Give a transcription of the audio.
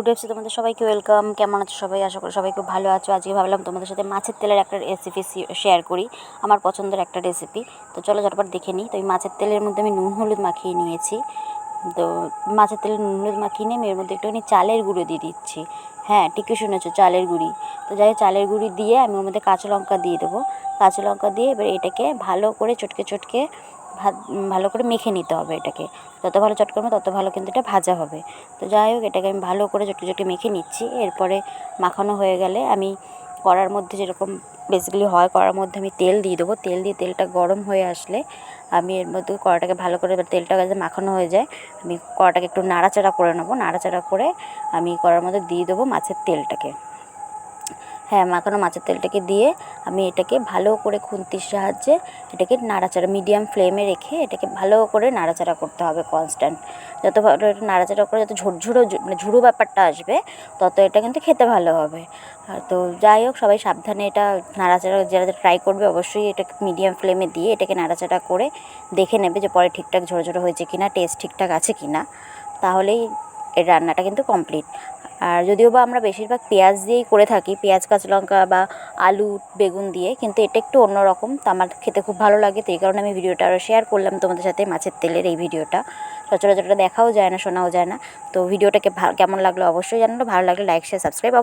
Food টিপসে তোমাদের সবাইকে welcome. কেমন আছো সবাই? আশা করি সবাই খুব ভালো আছো। আজকে ভাবলাম তোমাদের সাথে মাছের তেলের একটা রেসিপি শেয়ার করি, আমার পছন্দের একটা রেসিপি। তো চলো ঝটপট দেখে নিই। তো এই মাছের তেলের মধ্যে আমি নুন হলুদ মাখিয়ে নিয়েছি। তো মাছের তেলে নুন হলুদ মাখিয়ে নিয়ে আমি এর মধ্যে একটুখানি চালের গুঁড়ো দিয়ে দিচ্ছি। হ্যাঁ, ঠিকই শুনেছো, চালের গুঁড়ি। তো যাই হোক, চালের গুঁড়ি দিয়ে আমি ওর মধ্যে কাঁচা লঙ্কা দিয়ে দেবো। কাঁচা লঙ্কা দিয়ে এবার এটাকে ভালো করে চটকে চটকে ভালো করে মেখে নিতে হবে। এটাকে যত ভালো চটকাবে তত ভালো কিন্তু এটা ভাজা হবে। তো যাই হোক, এটাকে আমি ভালো করে চটকে চটকে মেখে নিচ্ছি। এরপরে মাখানো হয়ে গেলে আমি কড়ার মধ্যে যেরকম বেসিক্যালি হয়, কড়ার মধ্যে আমি তেল দিয়ে দেবো। তেল দিয়ে তেলটা গরম হয়ে আসলে আমি এর মধ্যে কড়াটাকে ভালো করে, তেলটা যাতে মাখানো হয়ে যায়, আমি কড়াটাকে একটু নাড়াচাড়া করে নেবো। নাড়াচাড়া করে আমি কড়ার মধ্যে দিয়ে দেবো মাছের তেলটাকে। হ্যাঁ, মাখানো মাছের তেলটাকে দিয়ে আমি এটাকে ভালো করে খুন্তির সাহায্যে এটাকে নাড়াচাড়া, মিডিয়াম ফ্লেমে রেখে এটাকে ভালো করে নাড়াচাড়া করতে হবে কনস্ট্যান্ট। যত ভালো এটা নাড়াচাড়া করে যত ঝুরঝুরো মানে ঝুরো ব্যাপারটা আসবে, তত এটা কিন্তু খেতে ভালো হবে। তো যাই হোক, সবাই সাবধানে এটা নাড়াচাড়া, যারা ট্রাই করবে অবশ্যই এটাকে মিডিয়াম ফ্লেমে দিয়ে এটাকে নাড়াচাড়া করে দেখে নেবে যে পরে ঠিকঠাক ঝোড়ো ঝোড়ো হয়েছে কি না, টেস্ট ঠিকঠাক আছে কি না। তাহলেই এর রান্নাটা কিন্তু কমপ্লিট। আর যদিও বা আমরা বেশিরভাগ পেঁয়াজ দিয়েই করে থাকি, পেঁয়াজ কাঁচা লঙ্কা বা আলু বেগুন দিয়ে, কিন্তু এটা একটু অন্যরকম। তো আমার খেতে খুব ভালো লাগে, তো এই কারণে আমি ভিডিওটা আরও শেয়ার করলাম তোমাদের সাথে। মাছের তেলের এই ভিডিওটা সচরাচর দেখাও যায় না, শোনাও যায় না। তো ভিডিওটাকে কেমন লাগলো অবশ্যই জানালো। ভালো লাগলে লাইক শেয়ার সাবস্ক্রাইব অবশ্যই।